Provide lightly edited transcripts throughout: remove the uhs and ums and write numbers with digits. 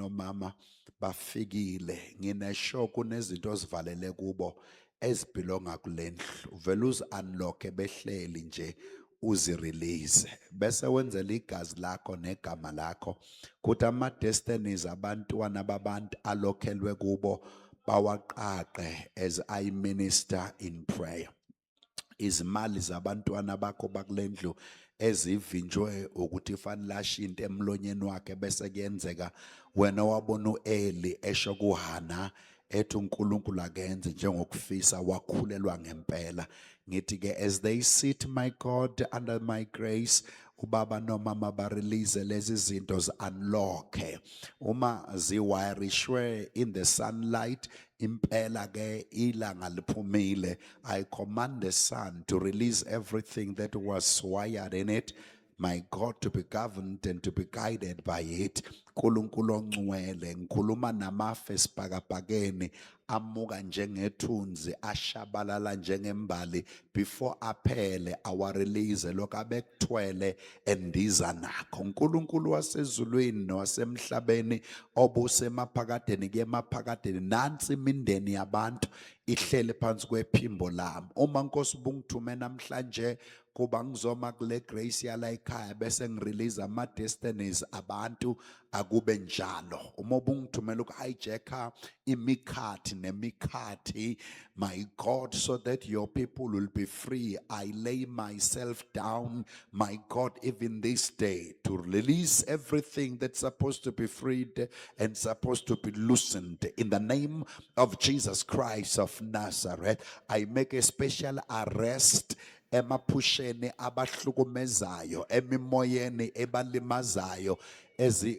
nomama bafikile nginesho kunezinto ozivalele kubo ezibhilonga kulendlu uvela uzi-unlock behleli nje uzi-release bese wenzela igazi lakho negama lakho kuthi ama-destinies abantwana babantu alokhelwe kubo bawaqaqe as I minister in prayer. Izimali zabantwana bakho bakulendlu ezivinjwe ukuthi fanele ashinto emlonyeni wakhe bese kuyenzeka wena wabona uEli esho kuHana ethi uNkulunkulu akenze njengokufisa wakhulelwa ngempela ngithi ke as they sit my God under my grace ubaba nomama ba-release lezi zinto zi-unlock uma ziwirishwe in the sunlight impela ke ilanga liphumile. I command the sun to release everything that was wired in it, my God, to be governed and to be guided by it. Nkulunkulu ongcwele ngikhuluma namafe sibhakabhakeni amuka njengethunzi ashabalala njengembali before aphele awarelease lokho abekuthwele endiza nakho. uNkulunkulu wasezulwini nowasemhlabeni obusemaphakadeni kuyemaphakadeni nansi imindeni yabantu ihlele phansi kwephimbo lami. Uma Nkosi ubungithume namhlanje kuba ngizoma kule grace yala ekhaya bese ngirelease ama-destinies abantu akube njalo. Uma ubungithumela uku-hijacka imikhathi nemikhathi, my God, so that your people will be free, I lay myself down, my God, even this day to release everything that's supposed to be freed and supposed to be loosened. In the name of Jesus Christ of Nazareth, I make a special arrest emaphusheni abahlukumezayo emimoyeni ebalimazayo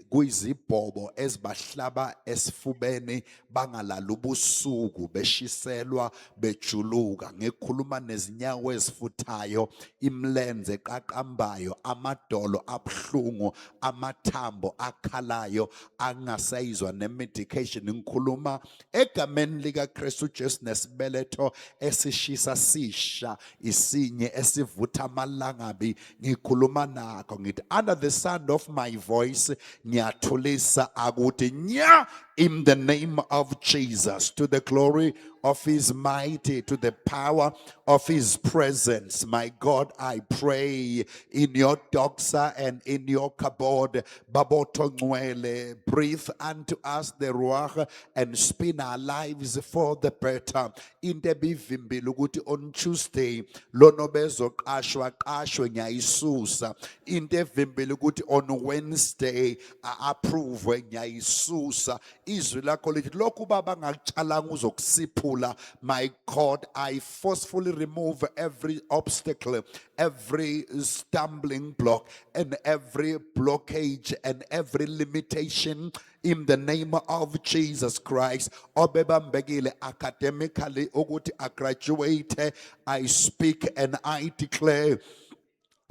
kuyizibhobo ezibahlaba esifubeni bangalala ubusuku beshiselwa bejuluka. Ngikhuluma nezinyawo ezifuthayo, imlenze eqaqambayo, amadolo abhlungu, amathambo akhalayo angasayizwa nemedication. Ngikhuluma egameni lika Kristu Jesu nesibeletho esishisa sisha isinye esivutha amalangabi. Ngikhuluma nakho ngithi under the sound of my voice ngiyathulisa akuthi nya in the name of Jesus, to the glory of his mighty, to the power of his presence. My God, I pray in your doxa and in your kabod, babotongwele, breathe unto us the ruach and spin our lives for the better. In the bivimbi luguti on Tuesday, lonobezo kashwa kashwe nyaisusa. In the vimbi luguti on Wednesday, approve nyaisusa. Israel college loku baba ngacalanga uzokusiphula. My God, I forcefully remove every obstacle, every stumbling block, and every blockage and every limitation in the name of Jesus Christ. Obeba mbegile academically ukuthi I graduate, I speak and I declare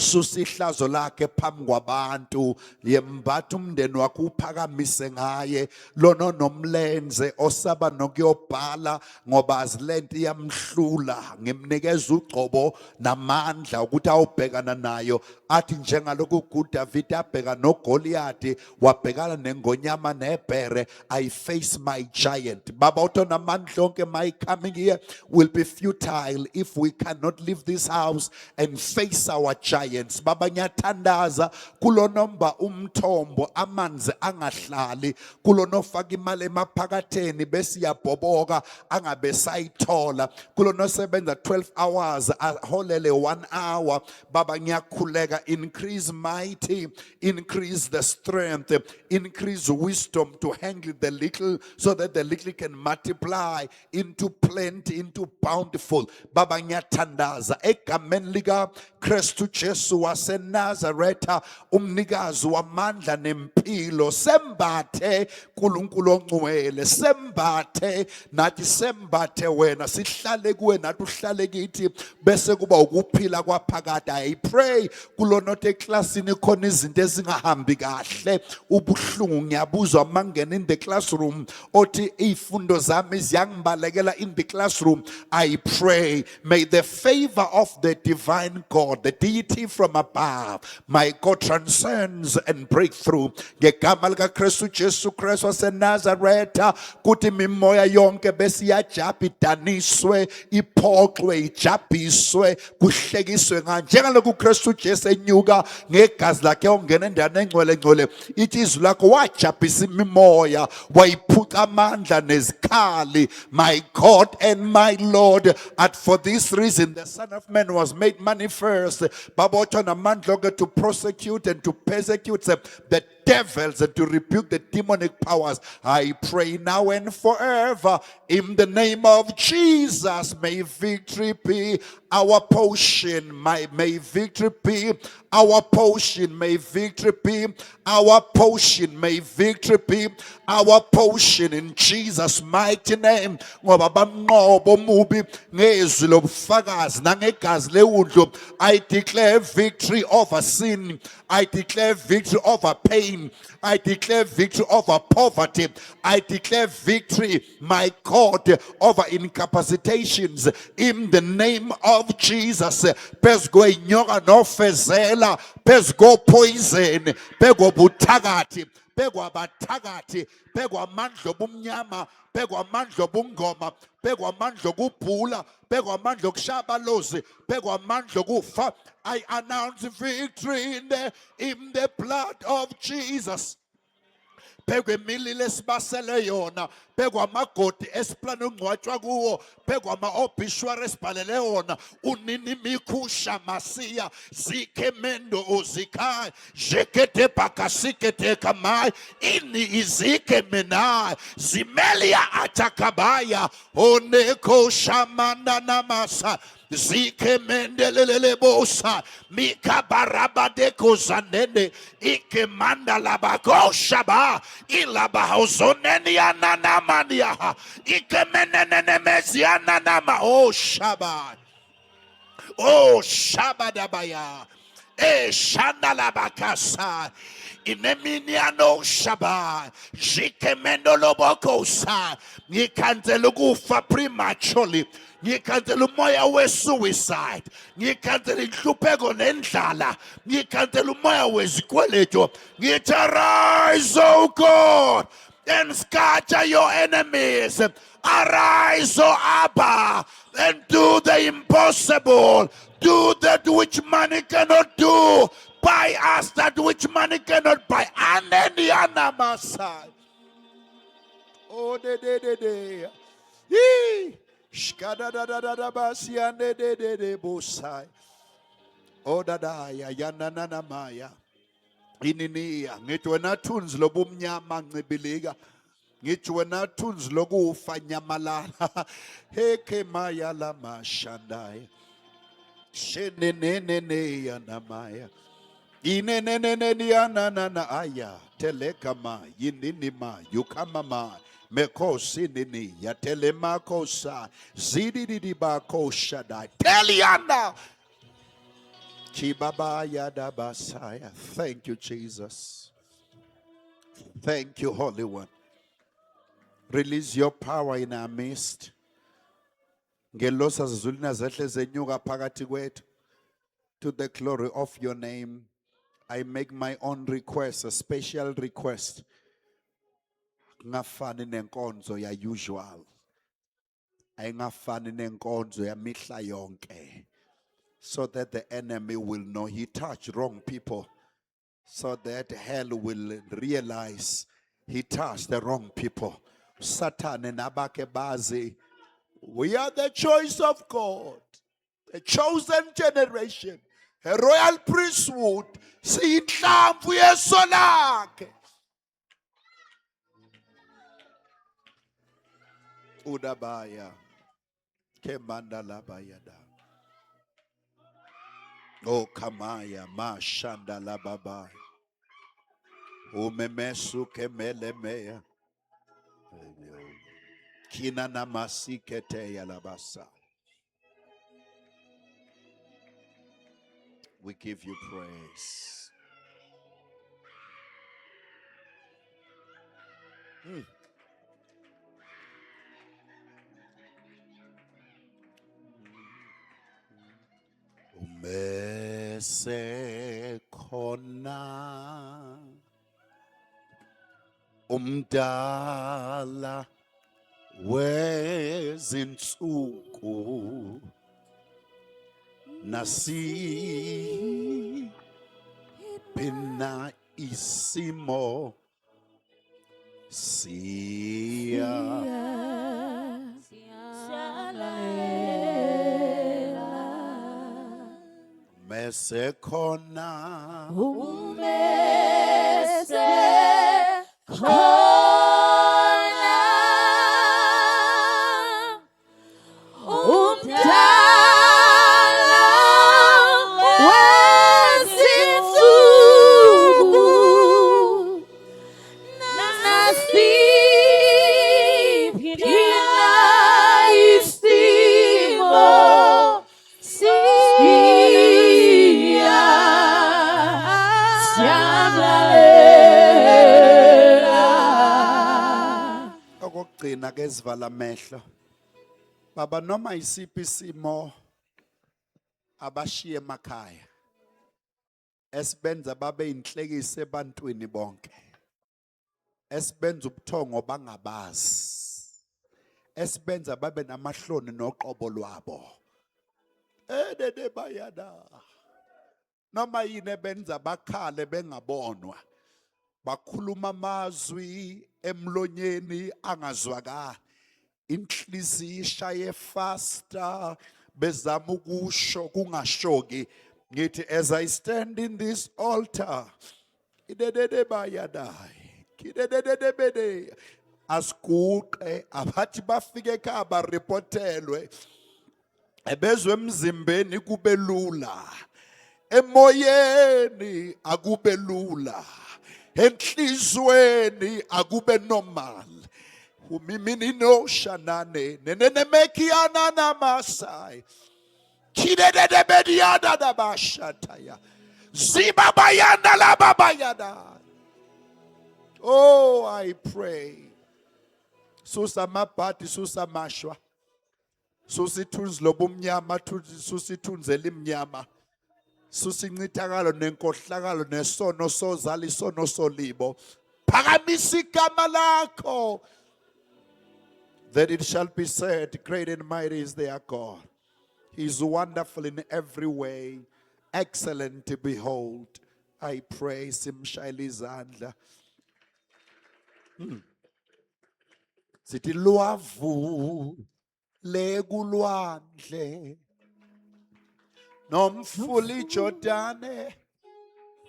susihlazo lakhe phambi kwabantu yembatha umndeni wakho uphakamise ngaye lona nomlenze osaba nokuyobhala ngoba azilento iyamhlula. Ngimnikeza ugcobo namandla ukuthi awubhekana nayo athi njengalokhu uDavid abheka noGoliath wabhekana nengonyama nebhere. I face my giant. Baba uthi namandla onke my coming here will be futile if we cannot leave this house and face our giant. Baba nyathandaza kulonomba umthombo amanzi angahlali kulonofaka imali emaphakatheni bese yabhoboka angabe sayithola kulonosebenza 12 hours aholele 1 hour. Baba ngiyakhuleka, increase mighty, increase the strength, increase wisdom to handle the little so that the little can multiply into plenty, into bountiful. Baba nyathandaza egameni lika Kristu Jesu waseNazaretha umnikazi wamandla nempilo sembathe uNkulunkulu ongcwele, sembathe nathi, sembathe wena sihlale kuwe nathi uhlale kithi bese kuba ukuphila kwaphakade. I pray kulonothi eklasini khona izinto ezingahambi kahle ubuhlungu ngiyabuzwa mangena in the classroom othi izifundo zami ziyangibalekela in the classroom. I pray may the favor of the divine God, the deity decree from above, my God, transcends and breakthrough. Ngegama likaKristu Jesu Kristu waseNazaretha, kuthi mimoya yonke besiyajabha idaniswe, iphoxwe, ijabhiswe, kuhlekiswe njengaloku uKristu Jesu enyuka ngegazi lakhe ongena endaweni engcwele-ngcwele. Ithi izwi lakho wajabhisa imimoya, wayiphuca amandla nezikhali, my God and my Lord. And for this reason the Son of Man was made manifest, babotshwa namandla onke to prosecute and to persecute the devils and to rebuke the demonic powers. I pray now and forever in the name of Jesus, may victory be our portion. May victory be our portion. May victory be our portion. May victory be our portion in Jesus' mighty name. Ngoba bamnqobo omubi ngezwi lobufakazi nangegazi lewundlu. I declare victory over sin. I declare victory over pain. I declare victory over poverty. I declare victory, my God, over incapacitations in the name of Jesus. Pesgo inyoka nofezela, pesgo poison, pego butakati, pego abatakati, pego amandla obumnyama, pego amandla obungoma, pego amandla okubhula, pego amandla okushabalozi, pego amandla okufa. I announce victory in the blood of Jesus. Pegwe milile sibasele yona, pegwe amagodi esiplana ungcwatshwa kuwo, pegwe ama-obituary esibhalele yona, unini mikhusha masiya, zike mendo uzikhaya, jekete bakasikete kamai, ini izike menai, zimelia atakabaya, oneko shamanda namasa, zike mendelele bosa, mika baraba de kozanene, ike manda labako shaba, ilaba hozoneni ananamania, ike menene meziana nama, oh shaba, oh shabadabaya, shandalabakasa. Ineminiano shaba, jikemendo lobokosa, ngicancela ukufa prematurely, ngikancela umoya we-suicide, ngikancela inhlupheko nendlala, ngikancela umoya wezikweletu. Ngithi arise, O God, and scatter your enemies. Arise, O Abba, and do the impossible. Do that which money cannot do. Buy us that which money cannot buy. And then the anamasai. Oh, de. Yee. Shkada da basiande de bosai. Oh dadaya yanana maya. Ininia ngithi wena thunzi lobumnyama ncibilika, ngithi wena thunzi lokufa nyamalala. Heke maya lama shandaya shenenene yanamaya inenene yanana aya telekama yininima yukamama mekosi nini yatelema kosa zididi bako shadai teliana. Thank you, Jesus. Thank you, Holy One. Release your power in our midst. Ngelosa zizulina zehle zenyuka phakathi kwethu. To the glory of your name, I make my own request, a special request. Ngafani nenkonzo ya usual. Ayingafani nenkonzo ya mihla yonke. So that the enemy will know he touched wrong people. So that hell will realize he touched the wrong people. Satan and Abake Bazi, we are the choice of God, a chosen generation, a royal priesthood. Siyinhlamvu yeso lakhe. Udabaya kemanda labayada. Oh kamaya ma shanda lababa. Umemesu kemele meya. Kina namasi kete yalabasa. We give you praise. mesekhona umdala wezinsuku nasiphi isimo mesekhona okugcina ke sivala amehlo baba noma isiphi isimo abashiye emakhaya esibenza babe inhlekise ebantwini bonke esibenza ubuthongo bangabazi esibenza babe namahloni noqobo lwabo edede bayada noma yini ebenza bakhale bengabonwa bakhuluma amazwi emlonyeni angazwakali inhliziyo ishaye faster bezama ukusho kungashoki ngithi as I stand in this altar idedede bayadai kidedede bede asiguqe abathi bafike ekhaya bareportelwe ebezwe emzimbeni kube lula emoyeni akube lula enhlizweni akube normal umimini no shanane nenemekiyana namasai kidedede bediyana nabashataya zibabayana lababayana. Oh, I pray susa mabhadi susa mashwa susithunzi lobumnyama susithunzela imnyama susincithakalo nenkohlakalo nesono sozala isono solibo phakamisa igama lakho that it shall be said great and mighty is their God. He is wonderful in every way, excellent to behold. I praise him. Shayla izandla sithi lwavu lekulwandle nomfuli Jordane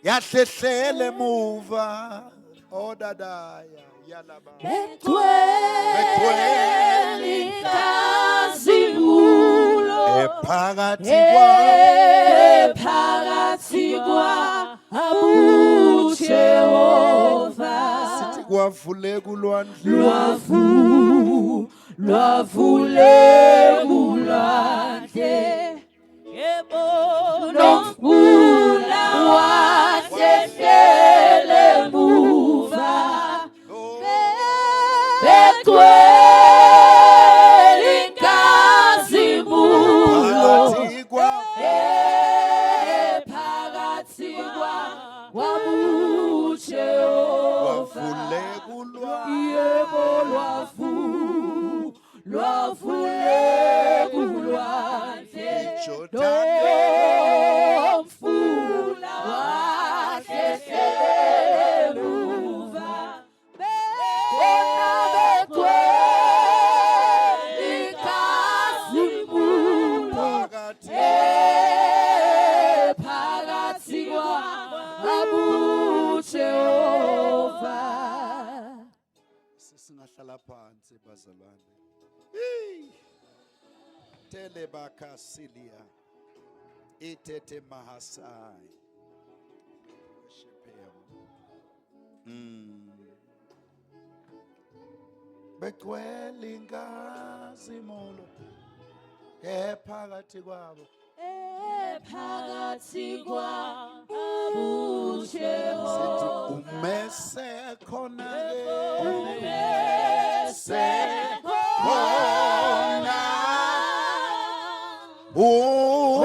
yahlehlele emuva odadaya yalaba betweli kazibulo ephakathi abu Jehova sithi kwavule kulwandle lwavule kulwandle nomfula wahlehlele emuva betweli kazibulo phakathi kwabu Jehova yebo lwavule kulwandle nomfula wahlehlele emuva betweli kazibulo phakathi kwabu Jehova. singahlala phansi bazalwane tele bakasilia itete mahasai worship him begcwele inkazimulo ephakathi kwabo phakathi kwabu sithi Jehova umese khona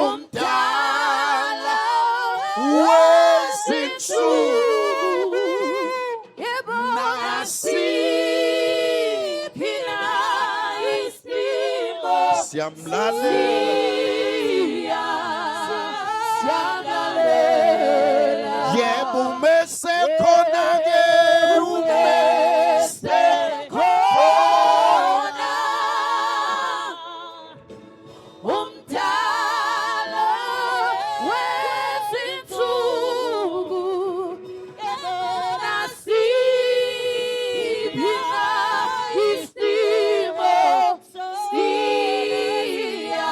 umdala Siyamlalela. Siyamlalela. Yebo mesekhona-ke Khona umdala wezinsuku nasiphi na isimo siyamlalela.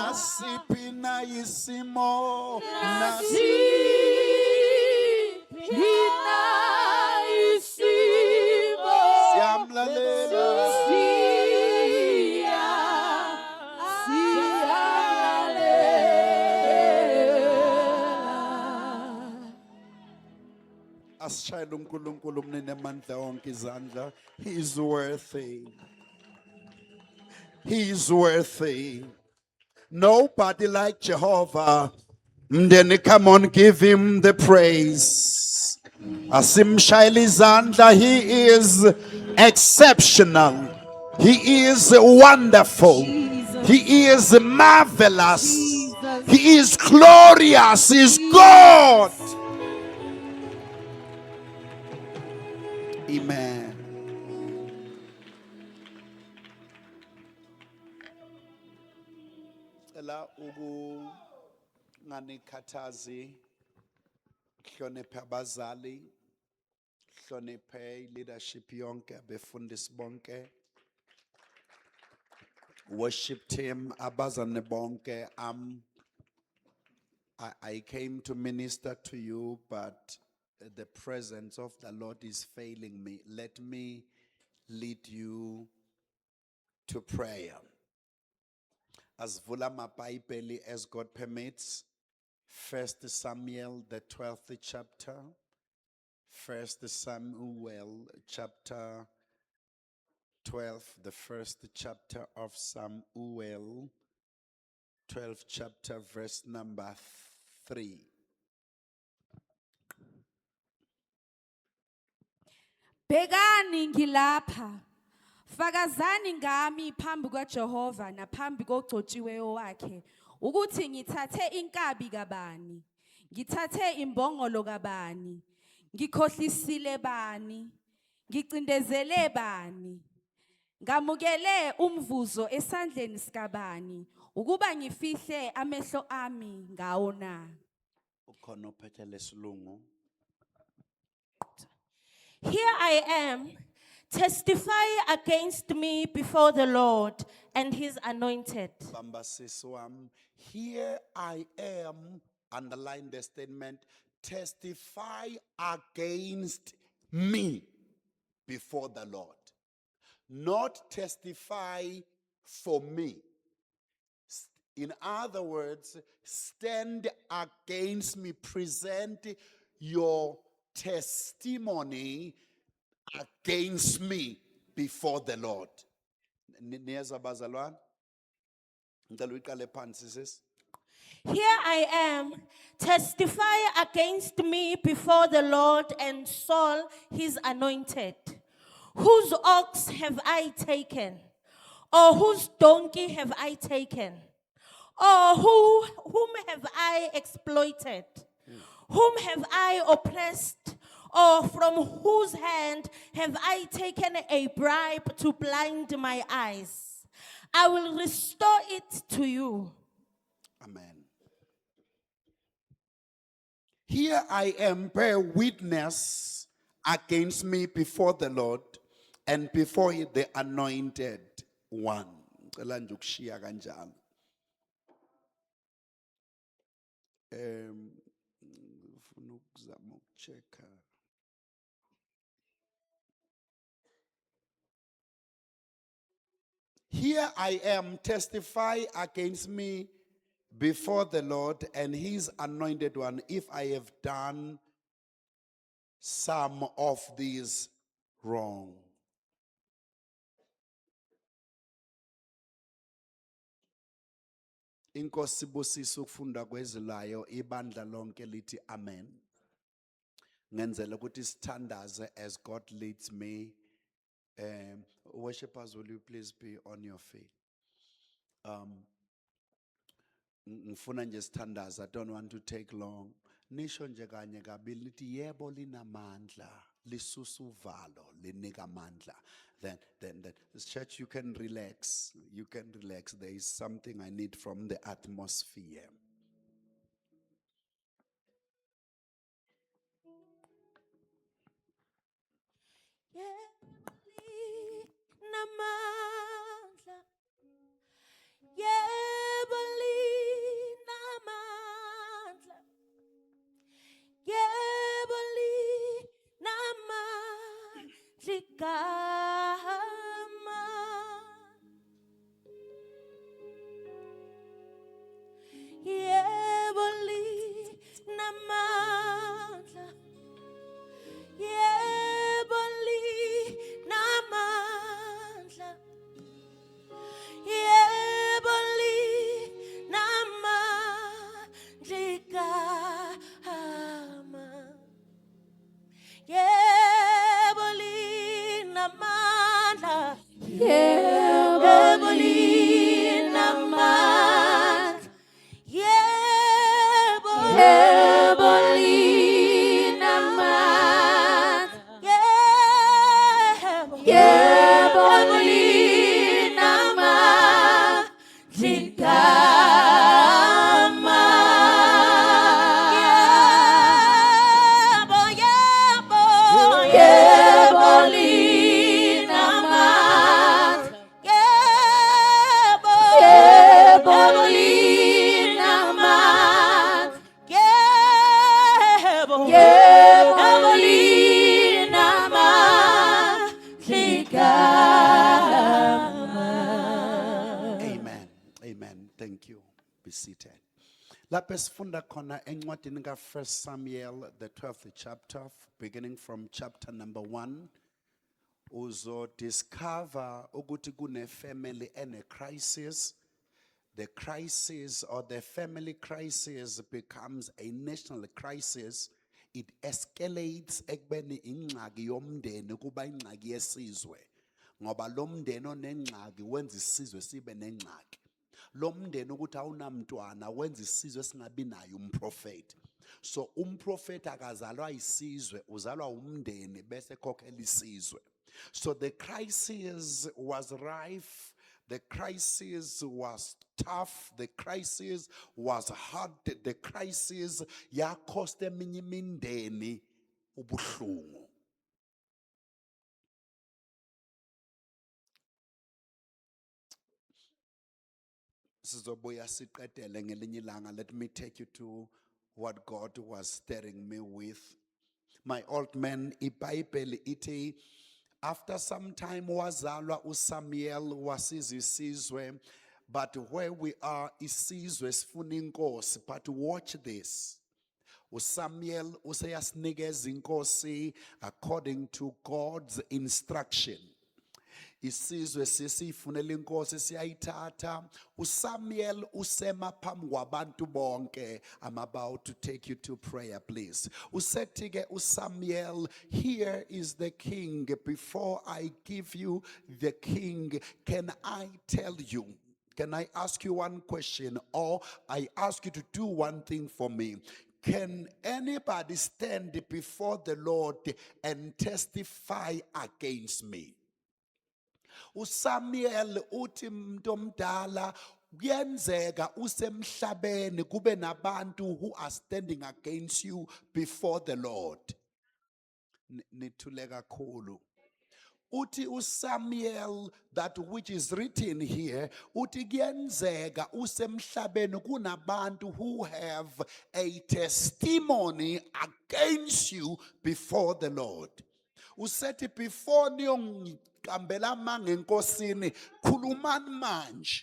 nasiphi na isimo siyamlalela. Nasiphi na isimo siyamlalela. Asishayele uNkulunkulu mninamandla wonke izandla. He is worthy. He is worthy. Nobody like Jehovah. Mndeni, come on, give him the praise. Asimshayele izandla. He is exceptional. He is wonderful. He is marvelous. He is glorious. He is God. Amen. Cela ukunganikhathazi, hloniphe abazali, hloniphe leadership yonke, abefundisi bonke, worship team, abazane bonke. I came to minister to you, but the presence of the Lord is failing me. Let me lead you to prayer. As vula maBhayibheli as God permits, 1 Samuel, the 12th chapter, 1 Samuel chapter 12, the first chapter of Samuel, 12th chapter, verse number 3. Bhekani ngilapha. Fakazani ngami phambi kwaJehova naphambi kogcotshiweyo wakhe ukuthi ngithathe inkabi kabani, ngithathe imbongolo kabani, ngikhohlisile bani, ngicindezele bani, ngamukele umvuzo esandleni sikabani ukuba ngifihle amehlo ami ngawo na. Ukhona ophethe lesilungu. Here I am, testify against me before the Lord and his anointed. Bamba sisi wami, here I am, underline the statement, testify against me before the Lord. Not testify for me. In other words, stand against me, present your testimony against me before the Lord. Niyezwa bazalwane? Ngicela uyiqale phansi sis. Here I am, testify against me before the Lord and Saul his anointed. Whose ox have I taken? Or whose donkey have I taken? Or whom have I exploited? Whom have I oppressed? Or from whose hand have I taken a bribe to blind my eyes? I will restore it to you. Amen. Here I am, bear witness against me before the Lord and before the anointed one. Ngicela nje ukushiya kanjalo. Ngifuna ukuzama ukuchecka. Here I am, testify against me before the Lord and his anointed one, if I have done some of these wrong. Inkosi sibusisa ukufunda kwezilayo ibandla lonke lithi amen. Ngenzela ukuthi sithandaze as God leads me. Worshippers, will you please be on your feet? Ngifuna nje sithandaze, I don't want to take long. Nisho nje kanye kabili lithi yebo linamandla, lisusa uvalo, linika amandla. Then this church, you can relax. You can relax. There is something I need from the atmosphere. Namandla, yebo linamandla, yebo linamandla igama, yebo linamandla, yebo linamandla, yebo linamandla igama, yebo linamandla, yebo linamandla, yebo Amen. Amen. Thank you. Be seated. Lapho sifunda khona encwadini ka 1 Samuel, the 12th chapter, beginning from chapter number 1. Uzo discover ukuthi kune family ene crisis. The crisis or the family crisis becomes a national crisis. It escalates ekubeni ingxaki yomndeni kuba ingxaki yesizwe. Ngoba lo mndeni onengxaki wenza isizwe sibe nengxaki. Lo mndeni ukuthi awunamntwana wenza isizwe singabi naye umprofeti. So umprofeti akazalwa isizwe, uzalwa umndeni bese khokhela isizwe. So the crisis was rife. The crisis was tough. The crisis was hard. The crisis yakhosta eminye imindeni ubuhlungu. Sizobuya siqedele ngelinye ilanga. Let me take you to what God was stirring me with. My old man, iBhayibheli ithi, after some time wazalwa uSamuel wasizwa isizwe, but where we are isizwe sifuna inkosi. But watch this. uSamuel useyasinikeza inkosi according to God's instruction. Isizwe sisifunela inkosi siyayithatha. uSamuel usema phambi kwabantu bonke. I'm about to take you to prayer, please. Usethi ke uSamuel, here is the king. Before I give you the king, can I tell you? Can I ask you one question? Or I ask you to do one thing for me. Can anybody stand before the Lord and testify against me? uSamuel uthi umuntu omdala kuyenzeka usemhlabeni kube nabantu who are standing against you before the Lord. Nithule kakhulu. Uthi uSamuel, that which is written here, uthi kuyenzeka usemhlabeni kunabantu who have a testimony against you before the Lord. Usethi before niyongicambela amanga enkosini khulumani manje.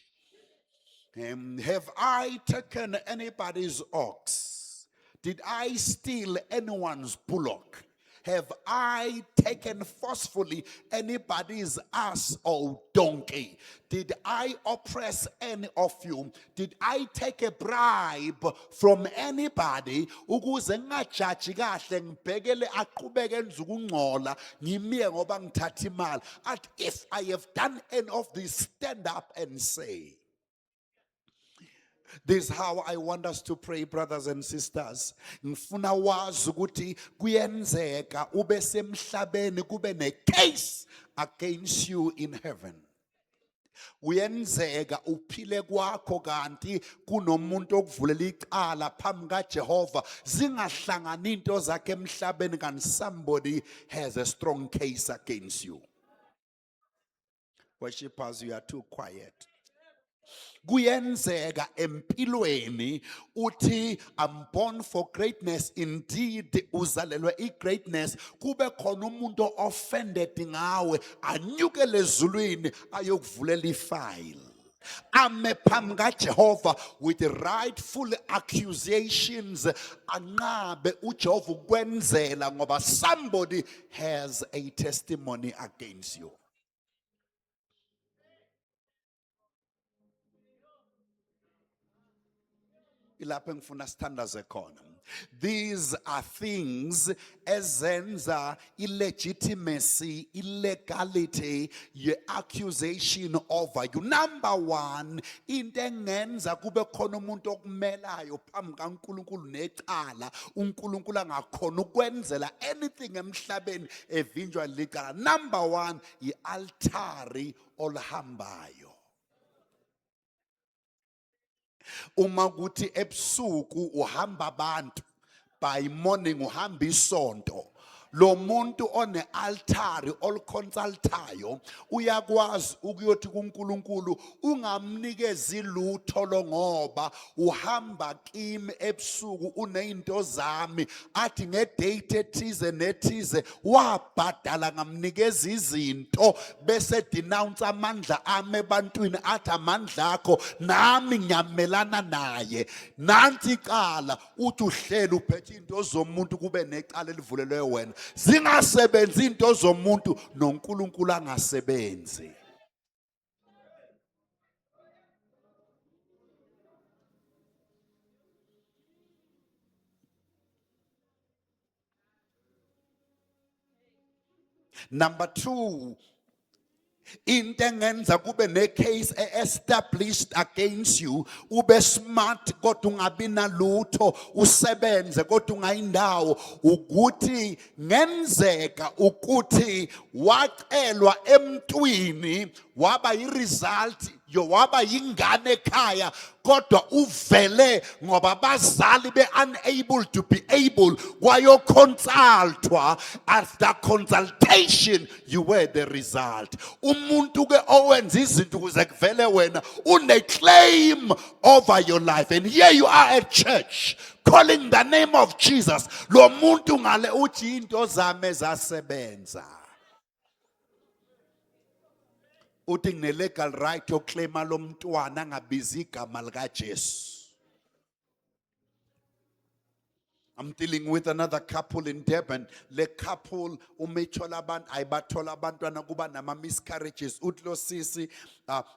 Have I taken anybody's ox? Did I steal anyone's bullock? Have I taken forcefully anybody's ass or donkey? Did I oppress any of you? Did I take a bribe from anybody? Ukuze ngingajaji kahle ngibhekele aqhubeke enze ukungcola ngimiye ngoba ngithatha imali. And if I have done any of this, stand up and say. This is how I want us to pray, brothers and sisters. Ngifuna wazi ukuthi kuyenzeka ube semhlabeni kube ne case against you in heaven. Kuyenzeka uphile kwakho kanti kunomuntu okuvulela icala phambi kaJehova zingahlangani into zakhe emhlabeni kanti somebody has a strong case against you. Worshippers, you are too quiet. Kuyenzeka empilweni uthi I'm born for greatness, indeed uzalelwe greatness, kube khona umuntu offended ngawe anyukele ezulwini ayokuvulela ifile. Ame phambi kaJehova with rightful accusations anqabe uJehova ukwenzela ngoba somebody has a testimony against you. These are things ezenza illegitimacy, illegality, your accusation over you. Number one, into engenza kube khona umuntu okumelayo phambi kaNkulunkulu necala, uNkulunkulu angakhona ukwenzela anything emhlabeni evinjwa licala. Number one, i-altari oluhambayo. Uma kuthi ebusuku uhamba abantu, by morning uhamba isonto, lo muntu one altari oluconsultayo uyakwazi ukuyothi kuNkulunkulu ungamnikezi lutho lo ngoba uhamba kimi ebusuku unezinto zami athi ngedate ethize nethize wabhadala ngamnikeza izinto bese denounce amandla ami ebantwini athi amandla akho nami ngiyamelana naye. Nanti icala uthi uhleli uphethe into zomuntu kube necala elivulelwe wena. Zingasebenzi into zomuntu noNkulunkulu angasebenzi. Number two, into engenza kube ne case established against you, ube smart kodwa ungabi nalutho, usebenze kodwa ungayindawo, ukuthi ngenzeka ukuthi wacelwa emntwini waba iresult waba yingane ekhaya kodwa uvele ngoba bazali be unable to be able kwayoconsultwa. After consultation you were the result. Umuntu ke owenza izinto ukuze kuvele wena une claim over your life, and here you are at church calling the name of Jesus. Lo muntu ngale uthi into zami ezasebenza. Uthi ngine legal right yokuclaima lo mntwana ngabizi igama lika Jesu. I'm dealing with another couple in Durban. Le couple umethola abantu ayibathola abantwana kuba nama miscarriages. Utlo sisi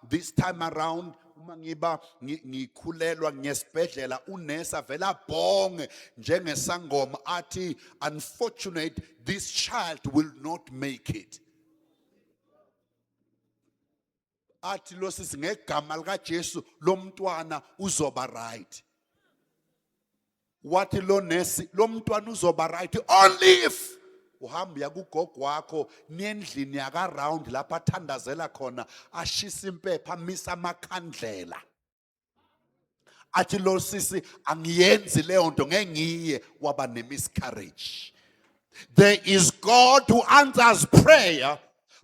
this time around uma ngiba ngikhulelwa ngesibhedlela unesa vela bonge njengesangoma athi unfortunate this child will not make it. Athi lo sisi ngegama lika Jesu lo mntwana uzoba right. Wathi lo nesi lo mntwana uzoba right only if uhamba ya kugogo wakho niendlini yaka round lapha athandazela khona ashisa impepha amisa amakhandlela. Athi lo sisi angiyenzi leyo nto ngengiye waba ne miscarriage. There is God who answers prayer,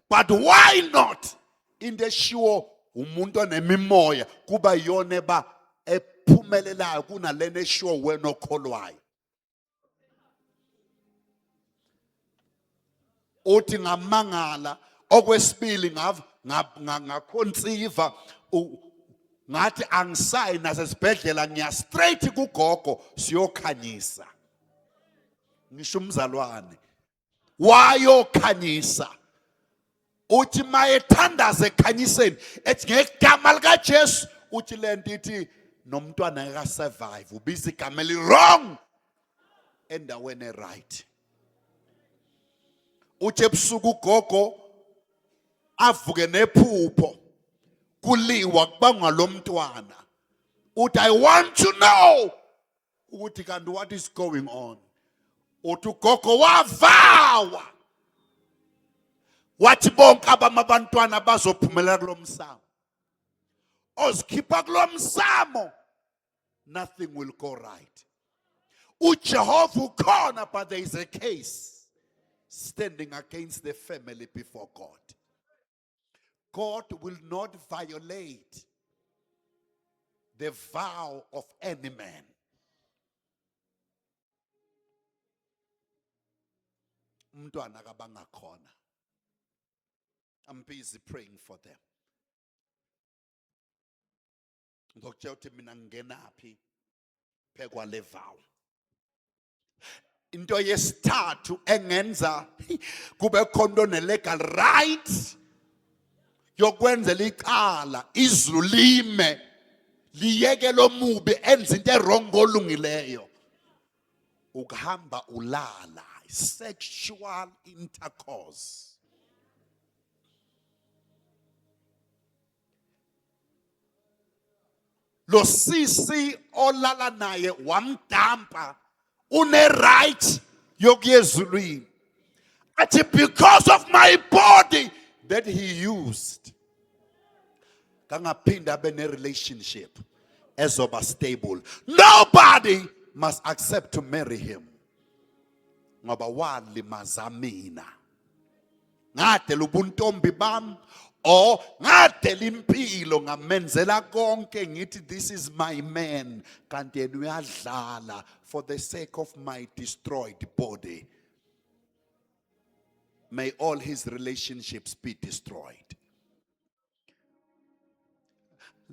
but why not into eshiwo umuntu onemimoya kuba yona eba ephumelelayo kunalena eshiwo wena okholwayo. Uthi ngamangala okwesibili ngakhonsiva ngathi angisayi nasesibhedlela ngiya straight kugogo siyokhanyisa. Ngisho umzalwane wayokhanyisa. Uthi mayethandaza ekhanyiseni ethi ngegama likaJesu, uthi lento ithi nomntwana ngeke survive, ubiza igama wrong endaweni right. Uthi ebusuku ugogo avuke nephupho kuliwa kubangwa lo mntwana. Uthi I want to know ukuthi kanti what is going on. Uthi ugogo wavawa wathi bonke abantwana bazophumelela kulo msamo. Ozikhipha kulo msamo, nothing will go right. uJehova ukhona, but there is a case standing against the family before God. God will not violate the vow of any man. Umntwana kabangakhona. I'm busy praying for them. Ngokutshela ukuthi mina ngingenaphi phekwa le vow. Into yesithathu engenza kube khona ne-legal right yokwenzela icala, izulu lime liyeke lo mubi enza into wrong ngolungileyo, ukuhamba ulala, sexual intercourse. Lo sisi olala naye wamdampa une right yokuya ezulwini. Athi because of my body that he used, kangaphinda abe ne relationship ezoba stable. Nobody must accept to marry him ngoba walimaza mina, ngadela ubuntombi bami or ngadela impilo ngamenzela konke ngithi this is my man, kanti yena uyadlala for the sake of my destroyed body. May all his relationships be destroyed.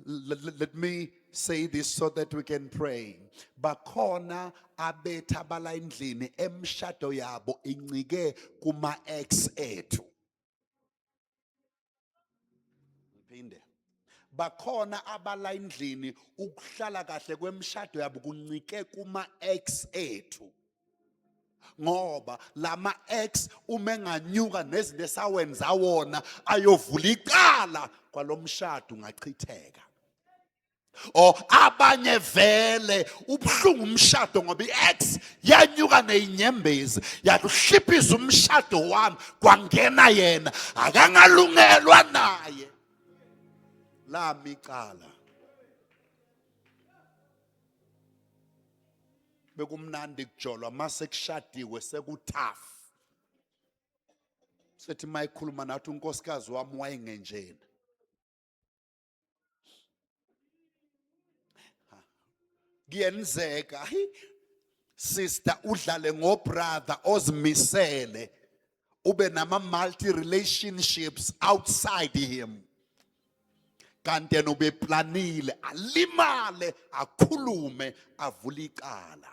Let me say this so that we can pray. Bakhona abetha bala endlini emshado yabo incike kuma ex ethu. Phinde. Bakhona abala endlini ukuhlala kahle kwemshado yabo kuncike kuma ex ethu. Ngoba lama ex umenganyuka nezinto esawenza wona ayovula icala kwalomshado ungachitheka. O abanye vele ubhlungu umshado ngoba iex yanyuka nezinyembezi yakuhliphiza umshado wami kwangena yena akangalungelwa naye lami icala. Bekumnandi kujolwa mase kushadiwe sekuthafu. Sethi mayikhuluma nathi unkosikazi wami wayengenjena. Kuyenzeka sister udlale ngobrother ozimisele ube nama multi relationships outside him. Kanti yena ubeplanile alimale akhulume avule icala.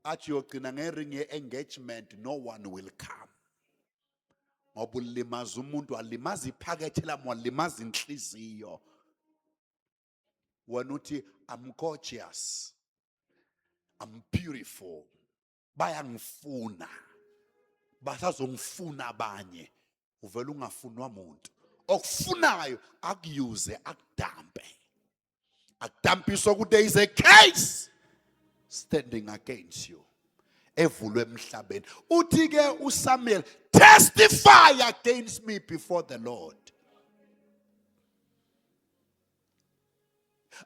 Athi yogcina ngering ye-engagement, no one will come. Ngoba ulimaza umuntu, alimaza iphakethe lami, walimaza inhliziyo. Wena uthi I'm gorgeous, I'm beautiful, bayangifuna, basazongifuna abanye, uvela ungafunwa umuntu. Okufunayo akuyuze akudampe. Akudampiswa ukuthi there is a case standing against you. Evulwe emhlabeni. Uthi ke uSamuel, testify against me before the Lord.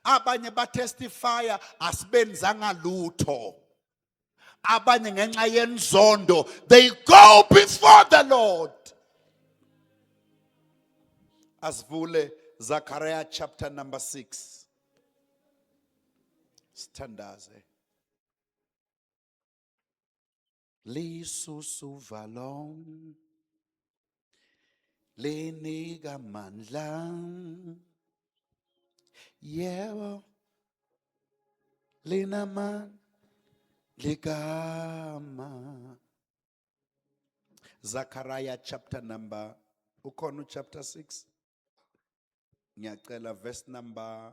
Abanye batestifya asibenzanga lutho. Abanye ngenxa yenzondo they go before the Lord. Asivule Zechariah chapter number 6. Standaze. Lisusu valong lenika mandla yebo linama ligama Zechariah chapter number, ukhona chapter 6. Ngiyacela verse number,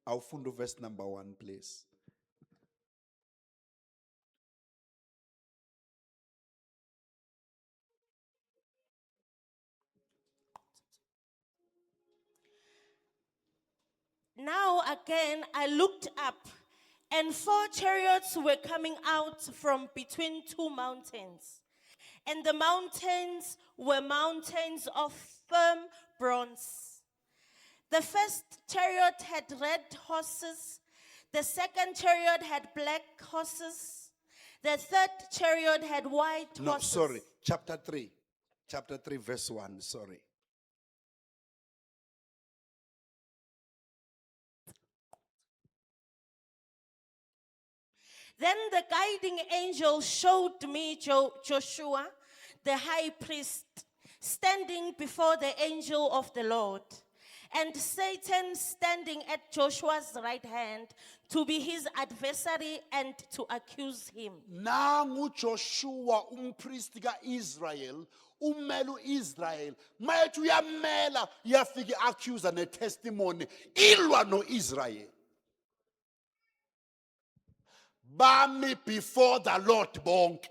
awufunda verse number 1 please. Now again I looked up, and 4 chariots were coming out from between 2 mountains. And the mountains were mountains of firm bronze. The first chariot had red horses. The second chariot had black horses. The third chariot had white No, horses. sorry, chapter 3. Chapter 3 verse 1, sorry. Then the guiding angel showed me Joshua, the high priest, standing before the angel of the Lord, and Satan standing at Joshua's right hand to be his adversary and to accuse him. Nangu Joshua umpristi ka Israel, umelu Israel. Mayethu uyamela yafika accuser ne testimony ilwa no Israel. Bami before the Lord bonke.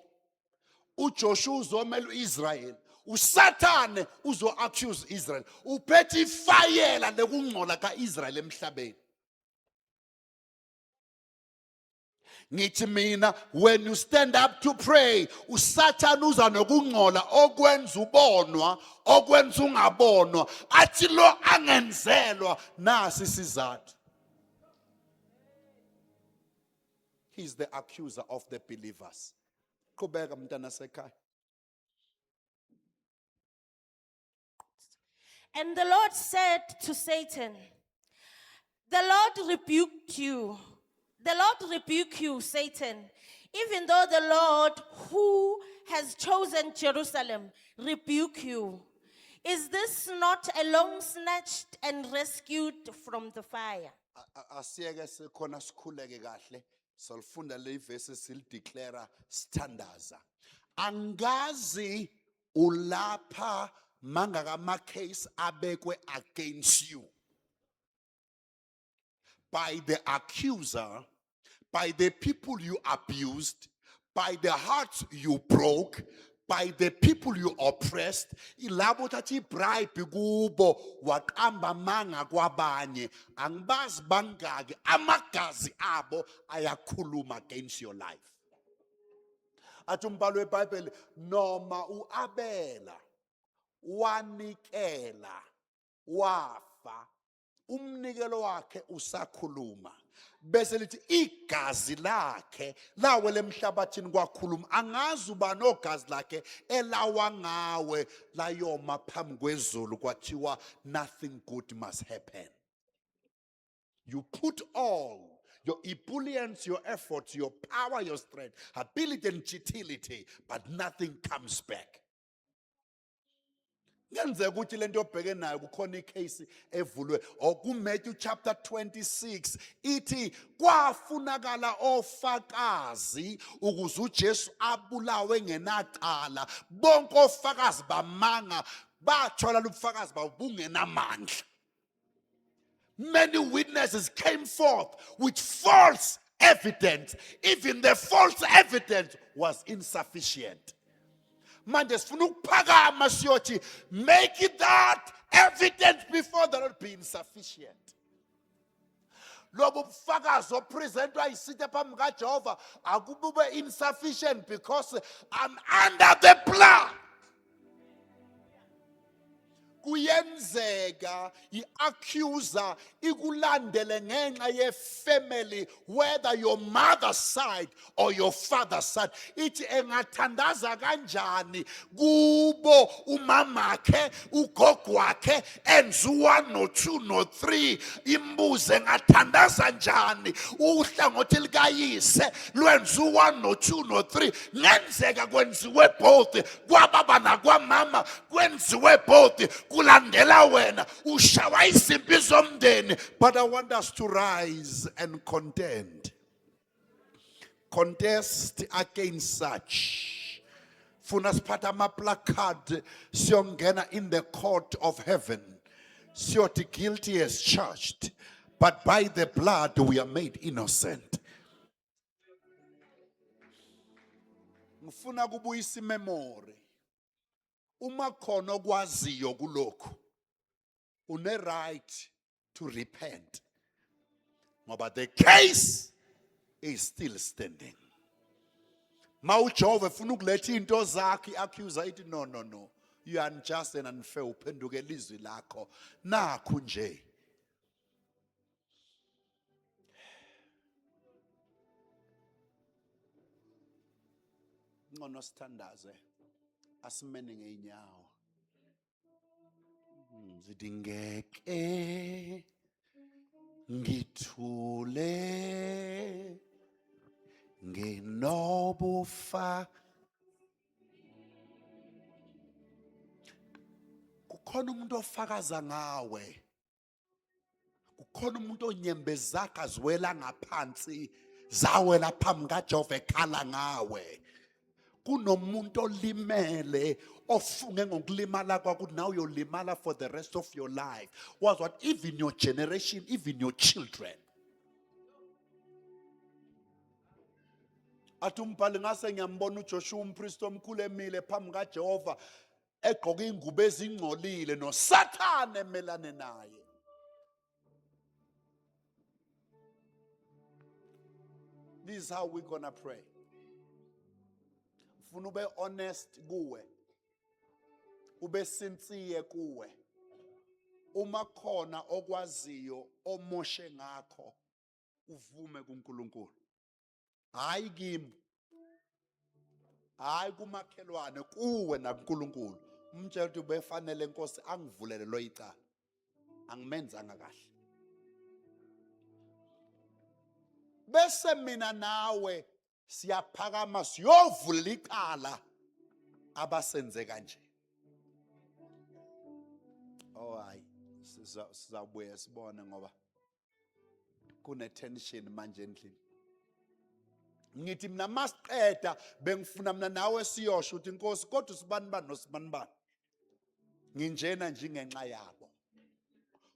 UJoshua uzomela uIsrael. USatan uzo accuse Israel. Uphethe ifayela lekungcola kaIsrael emhlabeni. Ngithi mina, when you stand up to pray, uSatan uza nokungcola okwenza ubonwa, okwenza ungabonwa, athi lo angenzelwa nasi sizathu. He's the accuser of the believers. Qhubeka mntana sekhaya. And the Lord said to Satan, the Lord rebuked you. The Lord rebuke you, Satan, even though the Lord who has chosen Jerusalem rebuke you. Is this not a long snatched and rescued from the fire? Asiyeke sekhona sikhuleke kahle. Solfunda le verses sil declare standards. Angazi ulapha mangaka ma case abekwe against you by the accuser, by the people you abused, by the hearts you broke, by the people you oppressed. Ilabo tathi bribe kubo waqamba manga kwabanye, angibazi bangaki amagazi abo ayakhuluma against your life. Athi umbhalo weBhayibheli noma uAbela wanikela wafa umnikelo wakhe usakhuluma bese lithi igazi lakhe lawele emhlabathini kwakhuluma angazi uba nogazi lakhe elawa ngawe layoma phambi kwezulu kwathiwa nothing good must happen. You put all your ebullience, your efforts, your power, your strength, ability and utility, but nothing comes back. Ngenzeka ukuthi lento obheke nayo kukhona icase evulwe okuMatthew chapter 26 ithi kwafunakala ofakazi ukuze uJesu abulawe ngenaqala bonke ofakazi bamanga bathola ubufakazi babungenamandla. Many witnesses came forth with false evidence. Even the false evidence was insufficient. Manje sifuna ukuphakama siyothi make it that evidence before the Lord be insufficient. Lobo bufakazi opresentwa isithe phambi kaJehova akubube insufficient because I'm under the blood. Kuyenzeka i-accuser ikulandele ngenxa ye-family, whether your mother's side or your father's side. Ithi engathandaza kanjani kubo umamakhe ugogo wakhe enza 1 no 2 no 3 imbuze engathandaza njani uhlangothi likayise lwenza 1 no 2 no 3 ngenzeka kwenziwe both kwababa nakwamama kwenziwe both kulandela wena ushawa isimpi zomndeni. But I want us to rise and contest against such. Funa siphatha ama-placard siyongena in the court of heaven. Siyothi guilty as charged, but by the blood we are made innocent. Ngifuna kubuyisa imemory. Uma khona okwaziyo kulokhu, une right to repent. But the case is still standing. Mawujova funa ukuletha into zakhe accuser ithi no. You are unjust and unfair, uphenduke ilizwi lakho. Nakhu nje. Ngono sithandaze. Asimene ngeenyawo. Zidingeke ngithule nginobufa. Kukhona umuntu ofakaza ngawe. Kukhona umuntu onyembezi zakhe aziwela ngaphansi zawela phambi kaJehova ekhala ngawe. Kunomuntu olimele ofunge ngokulimala kwakho now uyolimala for the rest of your life. Was what even your generation, even your children. Atumbhali ngase ngiyambona uJoshua umpriest omkhulu emile phambi kaJehova egqoke ingubo ezingcolile noSathane emelane naye. This is how we're gonna pray. Funa ube honest kuwe. Ube sincere kuwe. Uma khona okwaziyo omoshe ngakho uvume kuNkulunkulu. Hayi kimi. Hayi kumakhelwane kuwe nakuNkulunkulu. Umtshela ukuthi befanele Nkosi angivulele lo icala. Angimenzanga kahle. Bese mina nawe siyaphakama siyovula icala abasenze kanje. Oh hayi sizabuya sibone ngoba kune tension manje endlini. Ngithi mina masiqeda bengifuna mina nawe siyosho ukuthi Nkosi kodwa usibani nosibani. Nginjena nje ngenxa yabo.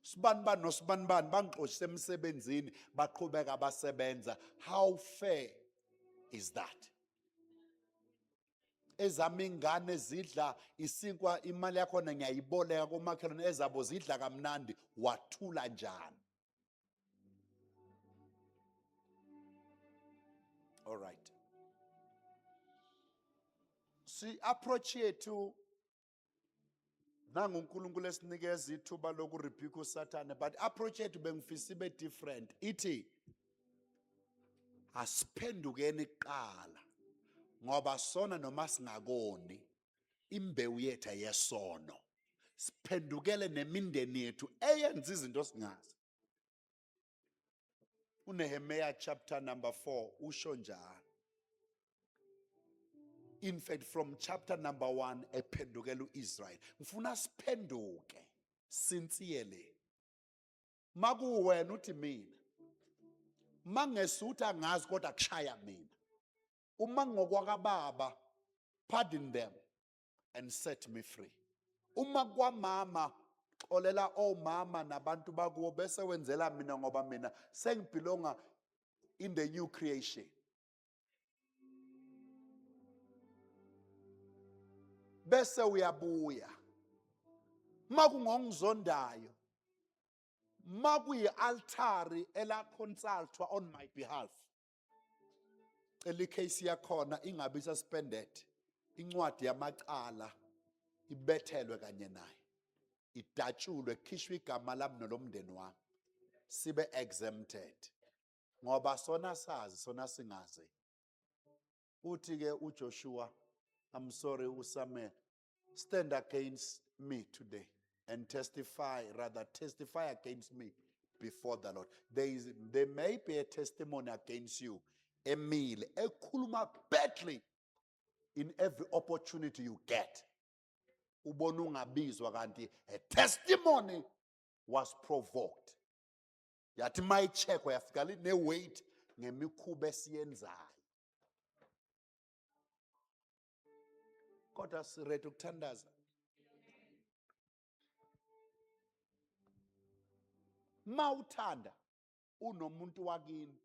Sibani nosibani bangixoshise emsebenzini baqhubeka abasebenza. How fair is that? Ezami ingane zidla isinkwa imali yakho ngiyayiboleka komakhelwane ezabo zidla kamnandi wathula njani? All right. Si approach yethu nangu uNkulunkulu esinikeza ithuba loku rebuke uSathane, but approach yethu bengifisa ibe different. Ithi asiphendukeni kuqala ngoba sona noma singakoni imbewu yethu yesono. Siphendukele nemindeni yethu eyenza izinto singazi. uNehemiah chapter number 4 usho njalo. In fact, from chapter number 1 ephendukela uIsrael. Ngifuna siphenduke sincerely. Makuwena uthi mina. Mangesuthi angazi kodwa kushaya mina. Uma ngokwakababa, pardon them and set me free. Uma kwamama xolela omama nabantu bakuwo bese wenzela mina ngoba mina sengibelonga in the new creation. Bese uyabuya. Makungongizondayo. Makuyi-altari ela-consultwa on my behalf. Elicase yakhona ingabi suspended. Incwadi yamacala ibethelwe kanye naye. Idatshulwe khishwe igama lami nolomndeni wami. Sibe exempted. Ngoba sona sazi sona singazi. Uthi ke uJoshua, I'm sorry uSamuel, stand against me today and testify against me before the Lord. There may be a testimony against you. Emile, ekhuluma badly in every opportunity you get. Ubona ungabizwa kanti a testimony was provoked. Yathi mayicheckwa yafika ne weight ngemikhuba esiyenzayo. kodwa siready ukuthandaza. Mawuthanda unomuntu wakini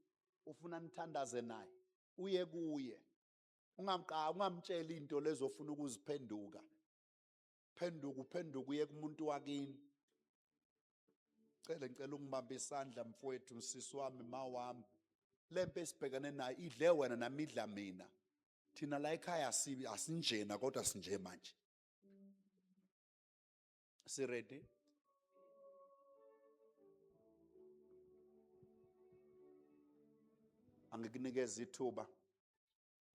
ufuna nithandaze naye, uye kuye. Ungamtshela into lezofuna ukuziphenduka. Uphenduka uye kumuntu wakini. Ngicela ungibambe isandla mfowethu, sisi wami, ma wami. Lempe esibhekane nayo idle wena nami idla mina. Thina la ekhaya asinjena kodwa sinje manje. Si ready? Angikunikeza ithuba.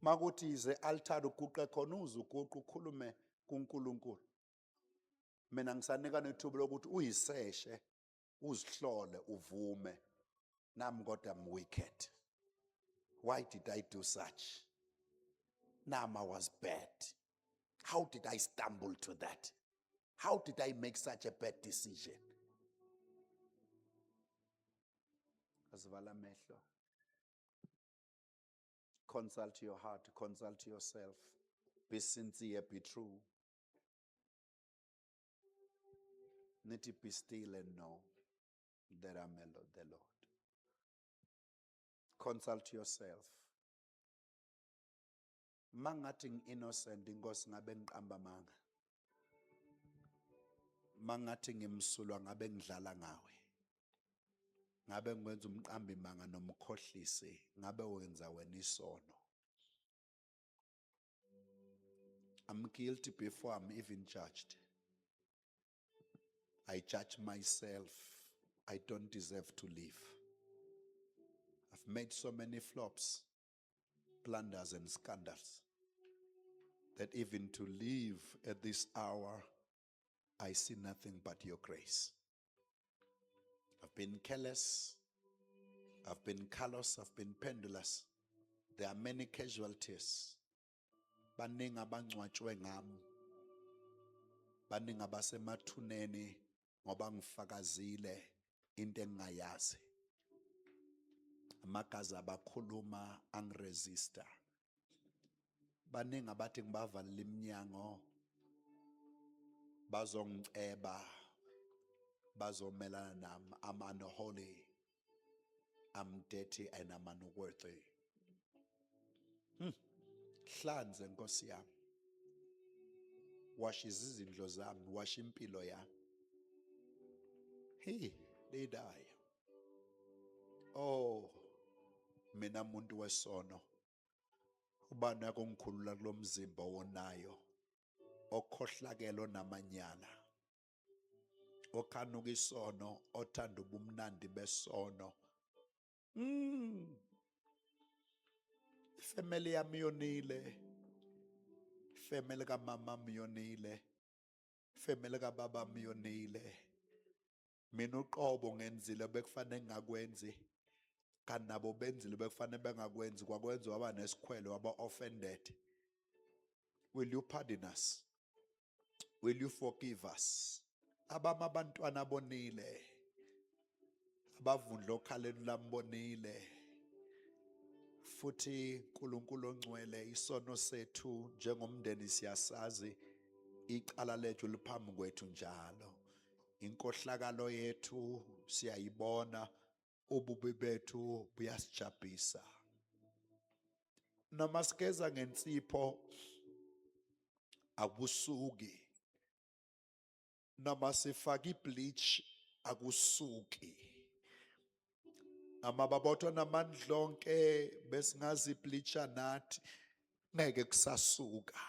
Makuthi ize altar uguqe khona uzuguqa ukhulume kuNkulunkulu. Mina ngisanika nethuba lokuthi uyiseshe, uzihlole, uvume. Nami kodwa I'm wicked. Why did I do such? Nami I was bad. How did I stumble to that? How did I make such a bad decision? Asivala amehlo. Consult your heart, consult yourself. Be sincere, be true. Need to be still and know that I'm the Lord. Consult yourself. Mangathi innocent inkosi ngabe ngiqamba manga. Mangathi ngimsulwa ngabe ngidlala ngawe. Ngabe ngwenza umqambi manga nomkhohlisi, ngabe wenza wena isono. I'm guilty before I'm even judged. I judge myself. I don't deserve to live. I've made so many flops, blunders and scandals that even to live at this hour, I see nothing but your grace. I've been careless, I've been callous, I've been pendulous. There are many casualties. Baningi abangcwatshwe ngami. Baningi abasemathuneni ngoba ngifakazile into engingayazi. Amagazi abakhuluma angiresista. Baningi abathi ngibavalile iminyango bazongiceba, bazomelana nami. I'm unholy, I'm dirty, and I'm unworthy. Hlanze Nkosi yami. Washa izindlo zami, washa impilo yami. Hey, ledayo. Oh, mina muntu wesono. Ubani akongikhulula kulomzimba wonayo. Okhohlakelo namanyala. Okhanuka isono, othanda ubumnandi besono. Family yami yonile. Family ka mama miyonile. Family ka baba miyonile. Mina uqobo ngenzile bekufanele ngakwenzi. Kanabo benzile bekufanele bengakwenzi. Kwakwenza waba nesikhwele, waba offended. Will you pardon us? Will you forgive us? Abama abantwana bonile. Abavundla okhaleni lambonile. Futhi uNkulunkulu ongcwele, isono sethu njengomndeni siyasazi, icala lethu liphambi kwethu njalo. Inkohlakalo yethu siyayibona, ububi bethu buyasijabhisa. Noma sigeza ngensipho akusuki. Noma sifaka ibleach akusuki. Amababothwa namandlonke besingazi ibleacha nathi ngeke kusasuka.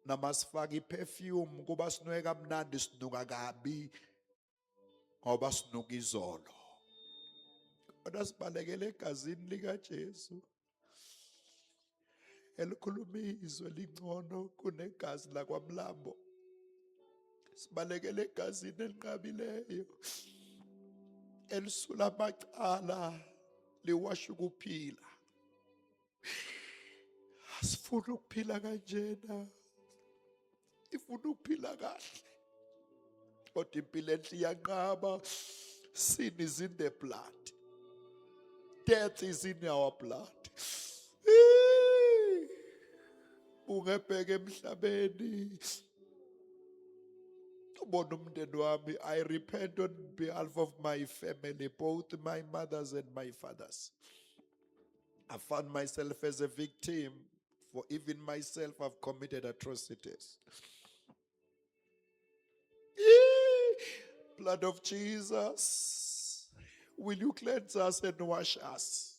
Noma sifaka iperfume kuba sinweka kamnandi sinuka kabi ngoba sinuka izolo. Kodwa sibalekele egazini lika Jesu. Elikhuluma izwi elingcono kunegazi lakwamlambo. Sibalekele egazini elinqabileyo. Elisula amacala liwasha ukuphila. Asifuna ukuphila kanjena. Ifuna ukuphila kahle. Kodwa impilo enhle iyanqaba. Sin is in the blood. Death is in our blood. ubuhlungu ebheke emhlabeni. Ubona umndeni wami, I repent on behalf of my family, both my mothers and my fathers. I found myself as a victim, for even myself I've committed atrocities. Blood of Jesus, will you cleanse us and wash us?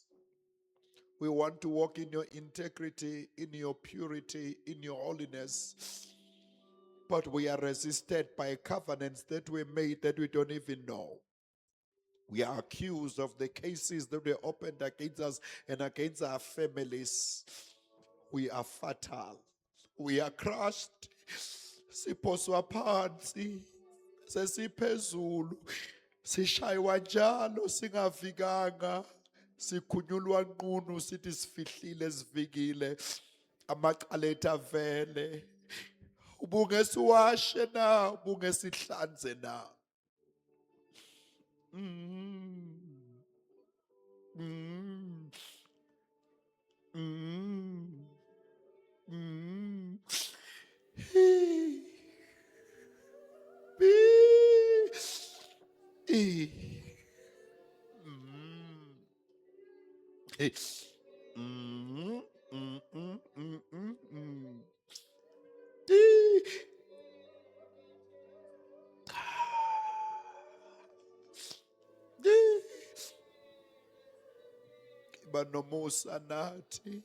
We want to walk in your integrity, in your purity, in your holiness. But we are resisted by covenants that we made that we don't even know. We are accused of the cases that were opened against us and against our families. We are fatal. We are crushed. Siphoswa phansi. Sesiphezulu. Sishaywa njalo singavikanga. Sikhunyulwa nqunu sithi sifihlile sivikile. Amaqala ethu avele. Ubungesiwashe na, ubungesihlanze na. Banomusa nathi